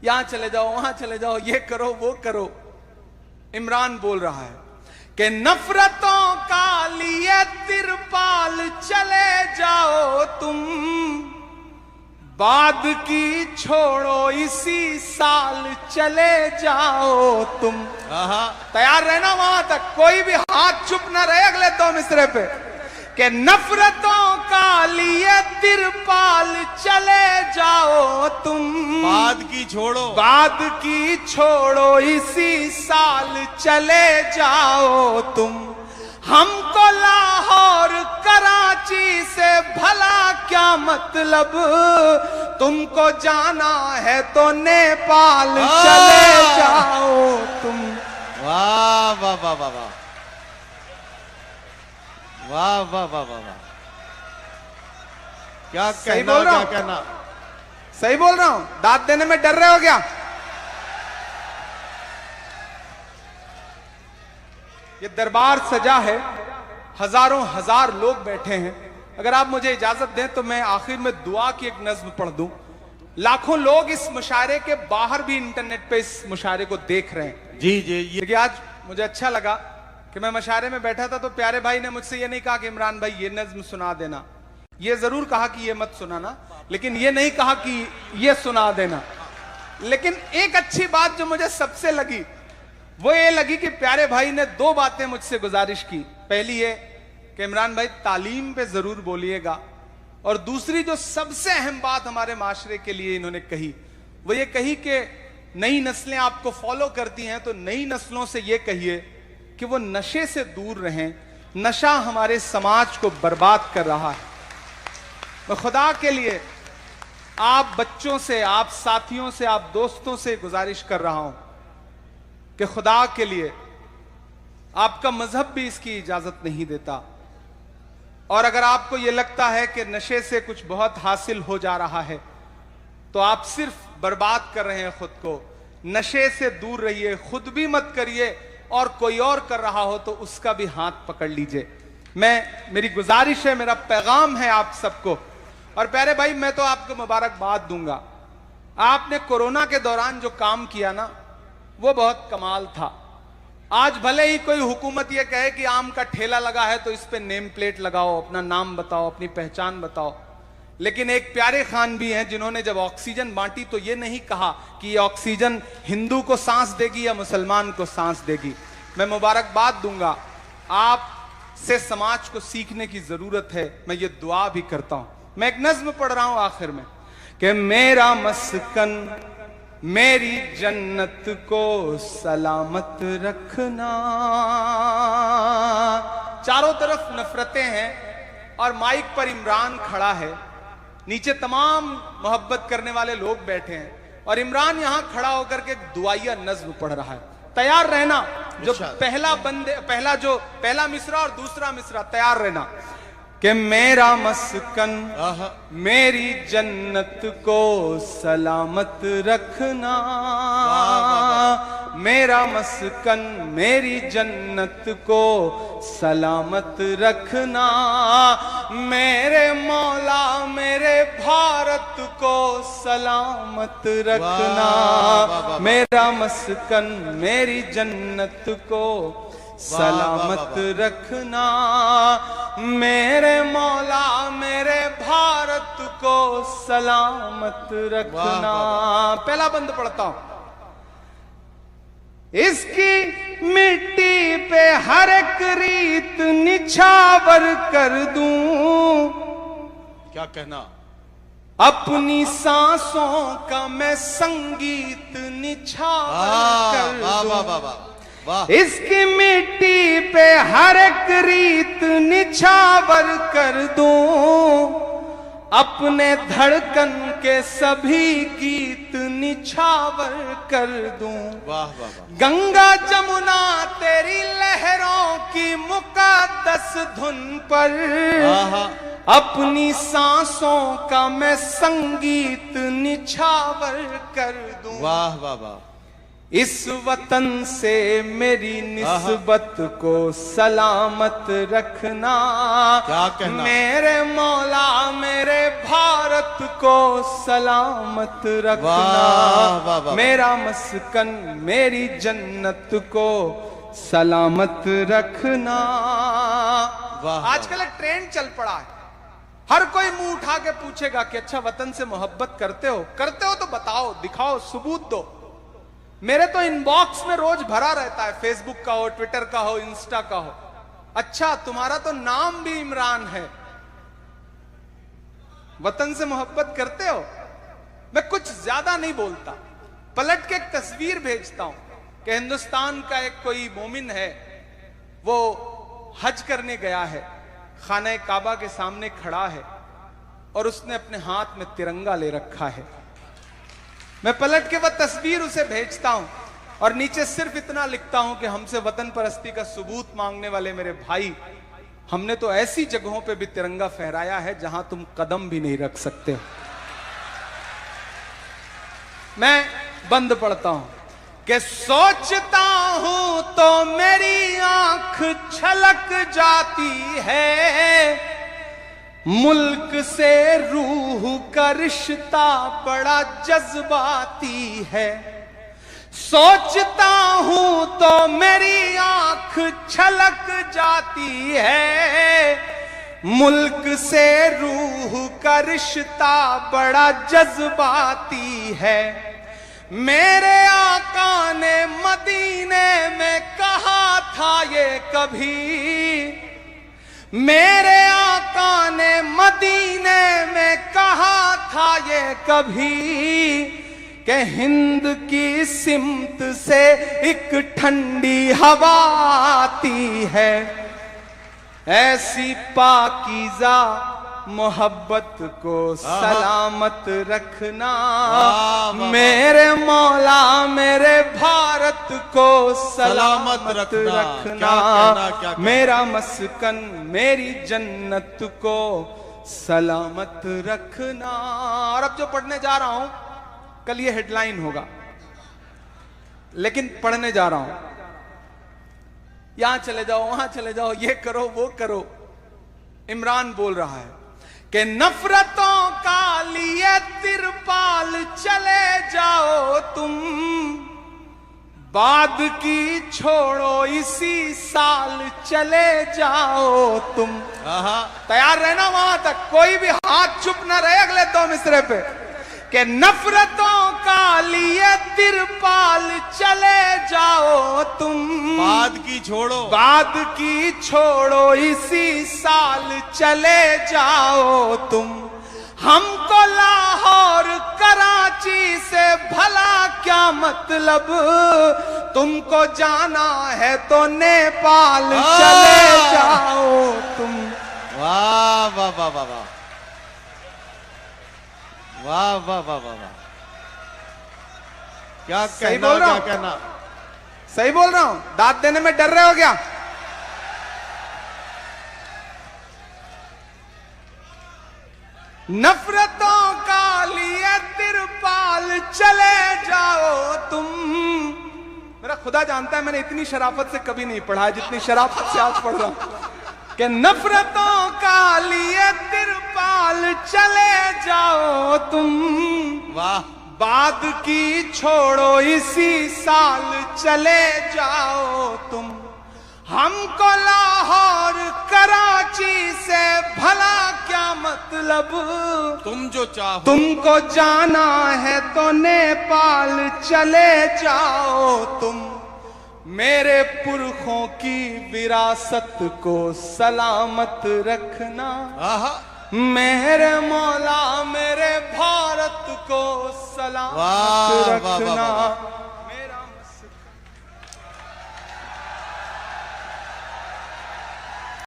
यहां चले जाओ, वहां चले जाओ, ये करो वो करो। इमरान बोल रहा है कि नफरतों का लिए तिरपाल चले जाओ तुम, बाद की छोड़ो इसी साल चले जाओ तुम। तैयार रहना वहां तक, कोई भी हाथ चुप ना रहे अगले 2 मिसरे पे। कि नफरतों का लिए तिरपाल चले जाओ तुम, बाद की छोड़ो, बाद की छोड़ो इसी साल चले जाओ तुम। हमको लाहौर कराची से भला क्या मतलब, तुमको जाना है तो नेपाल चले जाओ तुम। वाह वाह वाह वाह वाह वाह वाह वाह वाह वाह, क्या कहना, क्या कहना। सही बोल रहा हूं, दाद देने में डर रहे हो क्या? ये दरबार सजा है, हजारों हजार लोग बैठे हैं। अगर आप मुझे इजाजत दें तो मैं आखिर में दुआ की एक नज्म पढ़ दूं। लाखों लोग इस मुशायरे के बाहर भी इंटरनेट पे इस मुशायरे को देख रहे हैं। जी जी, ये आज मुझे अच्छा लगा कि मैं मुशायरे में बैठा था तो प्यारे भाई ने मुझसे ये नहीं कहा कि इमरान भाई ये नज्म सुना देना। ये जरूर कहा कि ये मत सुनाना, लेकिन ये नहीं कहा कि ये सुना देना। लेकिन एक अच्छी बात जो मुझे सबसे लगी वो ये लगी कि प्यारे भाई ने 2 बातें मुझसे गुजारिश की। पहली ये कि इमरान भाई तालीम पे जरूर बोलिएगा, और दूसरी जो सबसे अहम बात हमारे माशरे के लिए इन्होंने कही वो ये कही कि नई नस्लें आपको फॉलो करती हैं तो नई नस्लों से ये कहिए कि वो नशे से दूर रहें। नशा हमारे समाज को बर्बाद कर रहा है। मैं खुदा के लिए आप बच्चों से, आप साथियों से, आप दोस्तों से गुजारिश कर रहा हूं कि खुदा के लिए, आपका मजहब भी इसकी इजाजत नहीं देता, और अगर आपको यह लगता है कि नशे से कुछ बहुत हासिल हो जा रहा है तो आप सिर्फ बर्बाद कर रहे हैं खुद को। नशे से दूर रहिए, खुद भी मत करिए, और कोई और कर रहा हो तो उसका भी हाथ पकड़ लीजिए। मेरी गुजारिश है, मेरा पैगाम है आप सबको। और प्यारे भाई, मैं तो आपको मुबारकबाद दूंगा। आपने कोरोना के दौरान जो काम किया ना वो बहुत कमाल था। आज भले ही कोई हुकूमत ये कहे कि आम का ठेला लगा है तो इस पे नेम प्लेट लगाओ, अपना नाम बताओ, अपनी पहचान बताओ, लेकिन एक प्यारे खान भी हैं जिन्होंने जब ऑक्सीजन बांटी तो ये नहीं कहा कि ये ऑक्सीजन हिंदू को सांस देगी या मुसलमान को सांस देगी। मैं मुबारकबाद दूंगा, आप से समाज को सीखने की जरूरत है। मैं ये दुआ भी करता हूं। मैं एक नज्म पढ़ रहा हूं आखिर में कि मेरा मस्कन मेरी जन्नत को सलामत रखना। चारों तरफ नफरतें हैं और माइक पर इमरान खड़ा है, नीचे तमाम मोहब्बत करने वाले लोग बैठे हैं और इमरान यहां खड़ा होकर के दुआया नज्म पढ़ रहा है। तैयार रहना, जो पहला मिसरा और दूसरा मिसरा तैयार रहना कि मेरा मस्कन मेरी जन्नत को सलामत रखना। मेरा मस्कन मेरी जन्नत को सलामत रखना। मेरे मौला मेरे भारत को सलामत रखना। मेरा मस्कन मेरी जन्नत को सलामत रखना। मेरे मौला मेरे भारत को सलामत रखना। पहला बंद पढ़ता हूं। इसकी मिट्टी पे हर एक रीत निछावर कर दूं। क्या कहना? अपनी सांसों का मैं संगीत निछावर कर दूं। इसकी मिट्टी पे हर एक रीत निछावर कर दूं। अपने धड़कन के सभी गीत निछावर कर दूं। वाह वाह वाह। गंगा जमुना तेरी लहरों की मुकद्दस धुन पर अपनी सांसों का मैं संगीत निछावर कर दूं। वाह वाह वाह। इस वतन से मेरी निस्बत को सलामत रखना। क्या कहना? मेरे मौला मेरे भारत को सलामत रखना। वाह, वाह, वाह। मेरा मस्कन मेरी जन्नत को सलामत रखना। वाह, आजकल एक ट्रेंड चल पड़ा है, हर कोई मुंह उठा के पूछेगा कि अच्छा वतन से मोहब्बत करते हो? करते हो तो बताओ, दिखाओ, सबूत दो। मेरे तो इनबॉक्स में रोज भरा रहता है, फेसबुक का हो, ट्विटर का हो, इंस्टा का हो। अच्छा तुम्हारा तो नाम भी इमरान है, वतन से मोहब्बत करते हो? मैं कुछ ज्यादा नहीं बोलता, पलट के एक तस्वीर भेजता हूं कि हिंदुस्तान का एक कोई मोमिन है, वो हज करने गया है, खाने काबा के सामने खड़ा है और उसने अपने हाथ में तिरंगा ले रखा है। मैं पलट के वह तस्वीर उसे भेजता हूं और नीचे सिर्फ इतना लिखता हूं कि हमसे वतन परस्ती का सबूत मांगने वाले मेरे भाई, हमने तो ऐसी जगहों पे भी तिरंगा फहराया है जहां तुम कदम भी नहीं रख सकते हो। मैं बंद पढ़ता हूं कि सोचता हूं तो मेरी आंख छलक जाती है, मुल्क से रूह का रिश्ता बड़ा जज्बाती है। सोचता हूं तो मेरी आंख छलक जाती है, मुल्क से रूह का रिश्ता बड़ा जज्बाती है। मेरे आका ने मदीने में कहा था ये कभी, मेरे आका ने मदीने में कहा था ये कभी कि हिंद की सिमत से एक ठंडी हवा आती है, ऐसी पाकीज़ा मोहब्बत को सलामत रखना। मेरे मौला मेरे भारत को सलामत रखना। मेरा मस्कन मेरी जन्नत को सलामत रखना। और अब जो पढ़ने जा रहा हूं, कल ये हेडलाइन होगा, लेकिन पढ़ने जा रहा हूं, यहां चले जाओ, वहां चले जाओ, ये करो वो करो। इमरान बोल रहा है कि नफरतों का लिए तिरपाल चले जाओ तुम, बाद की छोड़ो इसी साल चले जाओ तुम। तैयार रहना वहां तक, कोई भी हाथ चुप ना रहे अगले 2 मिसरे पे। कि नफरतों का लिए तिरपाल चले जाओ तुम, बाद की छोड़ो, बाद की छोड़ो इसी साल चले जाओ तुम। हमको लाहौर कराची से भला क्या मतलब, तुमको जाना है तो नेपाल चले जाओ तुम। वाह वाह वाह वाह वाह वाह वाह वाह वाह वाह, क्या सही कहना, बोल रहा क्या हूं? कहना? सही बोल रहा हूं? दाद देने में डर रहे हो क्या? नफरतों का लिए तिरपाल चले जाओ तुम। मेरा खुदा जानता है मैंने इतनी शराफत से कभी नहीं पढ़ा जितनी शराफत से आज पढ़ रहा हूं कि नफरतों का लिए तिरपाल चले जाओ तुम। वाह, बाद की छोड़ो इसी साल चले जाओ तुम। हमको लाहौर कराची से भला क्या मतलब, तुम जो चाहो, तुमको जाना है तो नेपाल चले जाओ तुम। मेरे पुरखों की विरासत को सलामत रखना। मेरे मौला मेरे भारत को सलामत रखना। मेरा